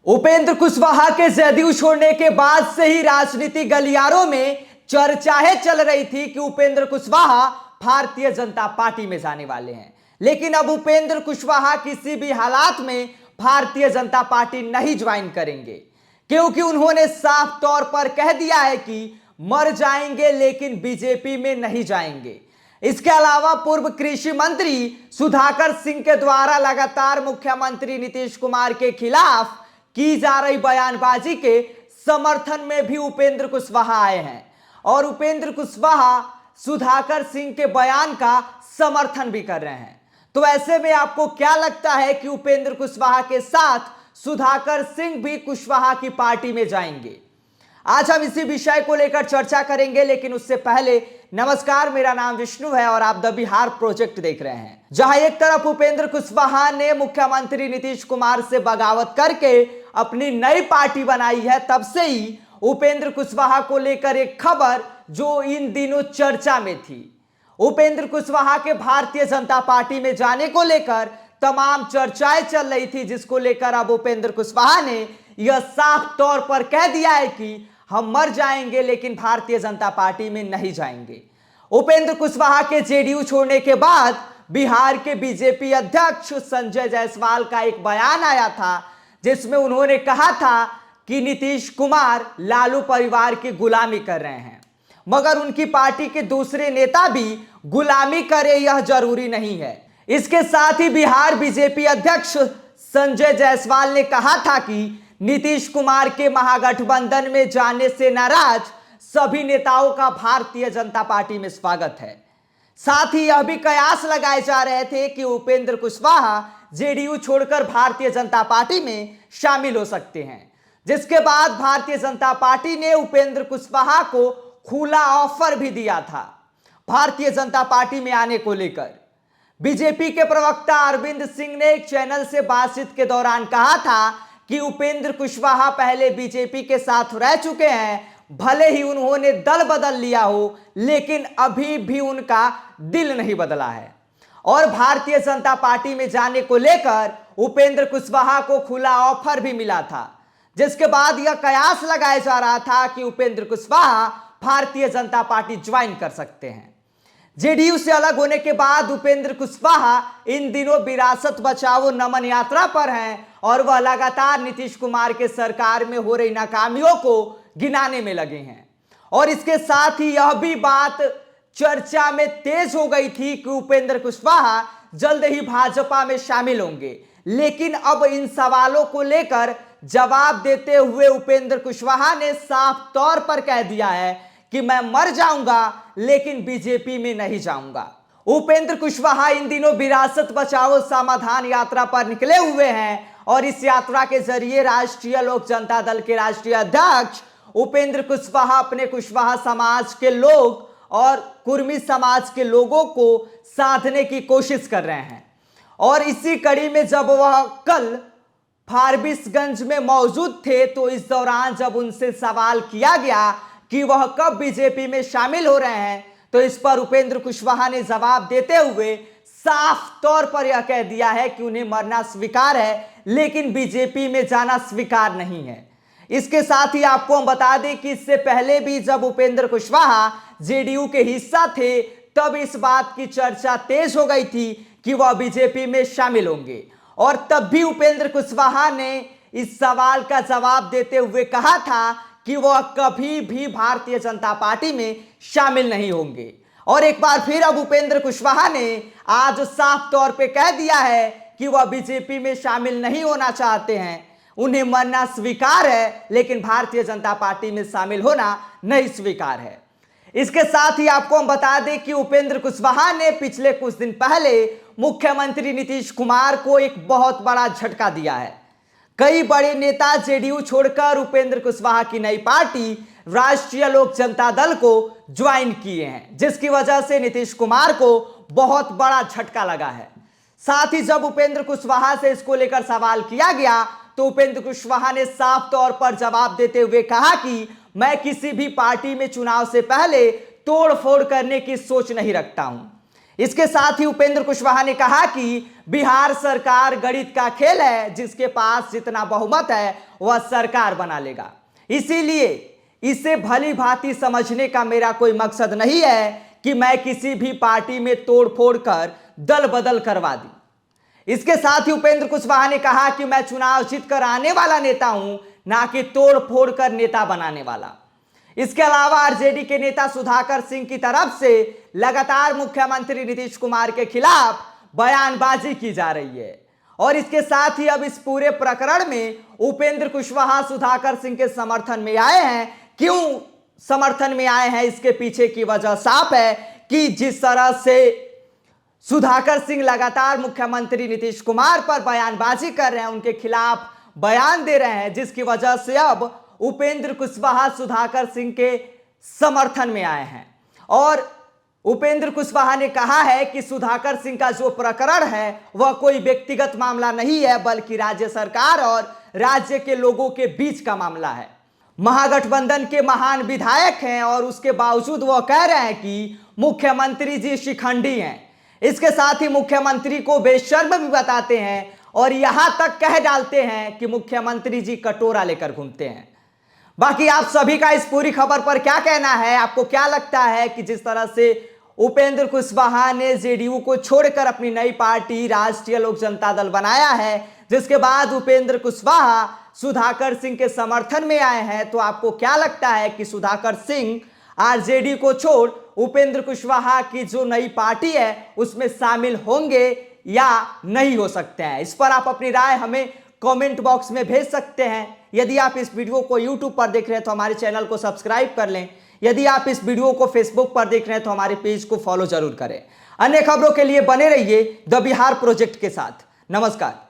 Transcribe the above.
उपेंद्र कुशवाहा के जदयू छोड़ने के बाद से ही राजनीति गलियारों में चर्चाएं चल रही थी कि उपेंद्र कुशवाहा भारतीय जनता पार्टी में जाने वाले हैं। लेकिन अब उपेंद्र कुशवाहा किसी भी हालात में भारतीय जनता पार्टी नहीं ज्वाइन करेंगे, क्योंकि उन्होंने साफ तौर पर कह दिया है कि मर जाएंगे लेकिन बीजेपी में नहीं जाएंगे। इसके अलावा पूर्व कृषि मंत्री सुधाकर सिंह के द्वारा लगातार मुख्यमंत्री नीतीश कुमार के खिलाफ की जा रही बयानबाजी के समर्थन में भी उपेंद्र कुशवाहा आए हैं और उपेंद्र कुशवाहा सुधाकर सिंह के बयान का समर्थन भी कर रहे हैं। तो ऐसे में आपको क्या लगता है कि उपेंद्र कुशवाहा के साथ सुधाकर सिंह भी कुशवाहा की पार्टी में जाएंगे? आज हम इसी विषय को लेकर चर्चा करेंगे, लेकिन उससे पहले नमस्कार, मेरा नाम विष्णु है और आप द बिहार प्रोजेक्ट देख रहे हैं, जहां एक तरफ उपेंद्र कुशवाहा ने मुख्यमंत्री नीतीश कुमार से बगावत करके अपनी नई पार्टी बनाई है, तब से ही उपेंद्र कुशवाहा को लेकर एक खबर जो इन दिनों चर्चा में थी। उपेंद्र कुशवाहा के भारतीय जनता पार्टी में जाने को लेकर तमाम चर्चाएं चल रही थी, जिसको लेकर अब उपेंद्र कुशवाहा ने यह साफ तौर पर कह दिया है कि हम मर जाएंगे लेकिन भारतीय जनता पार्टी में नहीं जाएंगे। उपेंद्र कुशवाहा के जेडीयू छोड़ने के बाद बिहार के बीजेपी अध्यक्ष संजय जायसवाल का एक बयान आया था, जिसमें उन्होंने कहा था कि नीतीश कुमार लालू परिवार की गुलामी कर रहे हैं, मगर उनकी पार्टी के दूसरे नेता भी गुलामी करे यह जरूरी नहीं है। इसके साथ ही बिहार बीजेपी अध्यक्ष संजय जायसवाल ने कहा था कि नीतीश कुमार के महागठबंधन में जाने से नाराज सभी नेताओं का भारतीय जनता पार्टी में स्वागत है। साथ ही यह भी कयास लगाए जा रहे थे कि उपेंद्र कुशवाहा जेडीयू छोड़कर भारतीय जनता पार्टी में शामिल हो सकते हैं, जिसके बाद भारतीय जनता पार्टी ने उपेंद्र कुशवाहा को खुला ऑफर भी दिया था भारतीय जनता पार्टी में आने को लेकर। बीजेपी के प्रवक्ता अरविंद सिंह ने एक चैनल से बातचीत के दौरान कहा था कि उपेंद्र कुशवाहा पहले बीजेपी के साथ रह चुके हैं, भले ही उन्होंने दल बदल लिया हो, लेकिन अभी भी उनका दिल नहीं बदला है और भारतीय जनता पार्टी में जाने को लेकर उपेंद्र कुशवाहा को खुला ऑफर भी मिला था, जिसके बाद यह कयास लगाया जा रहा था कि उपेंद्र कुशवाहा भारतीय जनता पार्टी ज्वाइन कर सकते हैं। जेडीयू से अलग होने के बाद उपेंद्र कुशवाहा इन दिनों विरासत बचाओ नमन यात्रा पर हैं और वह लगातार नीतीश कुमार के सरकार में हो रही नाकामियों को गिनाने में लगे हैं। और इसके साथ ही यह भी बात चर्चा में तेज हो गई थी कि उपेंद्र कुशवाहा जल्द ही भाजपा में शामिल होंगे, लेकिन अब इन सवालों को लेकर जवाब देते हुए उपेंद्र कुशवाहा ने साफ तौर पर कह दिया है कि मैं मर जाऊंगा लेकिन बीजेपी में नहीं जाऊंगा। उपेंद्र कुशवाहा इन दिनों विरासत बचाओ समाधान यात्रा पर निकले हुए हैं और इस यात्रा के जरिए राष्ट्रीय लोक जनता दल के राष्ट्रीय अध्यक्ष उपेंद्र कुशवाहा अपने कुशवाहा समाज के लोग और कुर्मी समाज के लोगों को साधने की कोशिश कर रहे हैं। और इसी कड़ी में जब वह कल फारबिसगंज में मौजूद थे, तो इस दौरान जब उनसे सवाल किया गया कि वह कब बीजेपी में शामिल हो रहे हैं, तो इस पर उपेंद्र कुशवाहा ने जवाब देते हुए साफ तौर पर यह कह दिया है कि उन्हें मरना स्वीकार है लेकिन बीजेपी में जाना स्वीकार नहीं है। इसके साथ ही आपको हम बता दें कि इससे पहले भी जब उपेंद्र कुशवाहा जेडीयू के हिस्सा थे, तब इस बात की चर्चा तेज हो गई थी कि वह बीजेपी में शामिल होंगे और तब भी उपेंद्र कुशवाहा ने इस सवाल का जवाब देते हुए कहा था कि वह कभी भी भारतीय जनता पार्टी में शामिल नहीं होंगे। और एक बार फिर अब उपेंद्र कुशवाहा ने आज साफ तौर पे कह दिया है कि वह बीजेपी में शामिल नहीं होना चाहते हैं, उन्हें मरना स्वीकार है लेकिन भारतीय जनता पार्टी में शामिल होना नहीं स्वीकार है। इसके साथ ही आपको हम बता दें कि उपेंद्र कुशवाहा ने पिछले कुछ दिन पहले मुख्यमंत्री नीतीश कुमार को एक बहुत बड़ा झटका दिया है। कई बड़े नेता जेडीयू छोड़कर उपेंद्र कुशवाहा की नई पार्टी राष्ट्रीय लोक जनता दल को ज्वाइन किए हैं, जिसकी वजह से नीतीश कुमार को बहुत बड़ा झटका लगा है। साथ ही जब उपेंद्र कुशवाहा से इसको लेकर सवाल किया गया, तो उपेंद्र कुशवाहा ने साफ तौर पर जवाब देते हुए कहा कि मैं किसी भी पार्टी में चुनाव से पहले तोड़ फोड़ करने की सोच नहीं रखता हूं। इसके साथ ही उपेंद्र कुशवाहा ने कहा कि बिहार सरकार गणित का खेल है, जिसके पास जितना बहुमत है वह सरकार बना लेगा। इसीलिए इसे भली भांति समझने का मेरा कोई मकसद नहीं है कि मैं किसी भी पार्टी में तोड़फोड़ कर दल बदल करवा दी। इसके साथ ही उपेंद्र कुशवाहा ने कहा कि मैं चुनाव जीतकर आने वाला नेता हूं, ना कि तोड़फोड़ कर नेता बनाने वाला। इसके अलावा आरजेडी के नेता सुधाकर सिंह की तरफ से लगातार मुख्यमंत्री नीतीश कुमार के खिलाफ बयानबाजी की जा रही है और इसके साथ ही अब इस पूरे प्रकरण में उपेंद्र कुशवाहा सुधाकर सिंह के समर्थन में आए हैं। क्यों समर्थन में आए हैं, इसके पीछे की वजह साफ है कि जिस तरह से सुधाकर सिंह लगातार मुख्यमंत्री नीतीश कुमार पर बयानबाजी कर रहे हैं, उनके खिलाफ बयान दे रहे हैं, जिसकी वजह से अब उपेंद्र कुशवाहा सुधाकर सिंह के समर्थन में आए हैं। और उपेंद्र कुशवाहा ने कहा है कि सुधाकर सिंह का जो प्रकरण है वह कोई व्यक्तिगत मामला नहीं है, बल्कि राज्य सरकार और राज्य के लोगों के बीच का मामला है। महागठबंधन के महान विधायक हैं और उसके बावजूद वह कह रहे हैं कि मुख्यमंत्री जी शिखंडी हैं। इसके साथ ही मुख्यमंत्री को बेशर्म भी बताते हैं और यहां तक कह डालते हैं कि मुख्यमंत्री जी कटोरा लेकर घूमते हैं। बाकी आप सभी का इस पूरी खबर पर क्या कहना है? आपको क्या लगता है कि जिस तरह से उपेंद्र कुशवाहा ने जेडीयू को छोड़कर अपनी नई पार्टी राष्ट्रीय लोक जनता दल बनाया है, जिसके बाद उपेंद्र कुशवाहा सुधाकर सिंह के समर्थन में आए हैं, तो आपको क्या लगता है कि सुधाकर सिंह आरजेडी को छोड़ उपेंद्र कुशवाहा की जो नई पार्टी है उसमें शामिल होंगे या नहीं हो सकते हैं? इस पर आप अपनी राय हमें कमेंट बॉक्स में भेज सकते हैं। यदि आप इस वीडियो को यूट्यूब पर देख रहे हैं तो हमारे चैनल को सब्सक्राइब कर लें। यदि आप इस वीडियो को फेसबुक पर देख रहे हैं तो हमारे पेज को फॉलो जरूर करें। अन्य खबरों के लिए बने रहिए द बिहार प्रोजेक्ट के साथ। नमस्कार।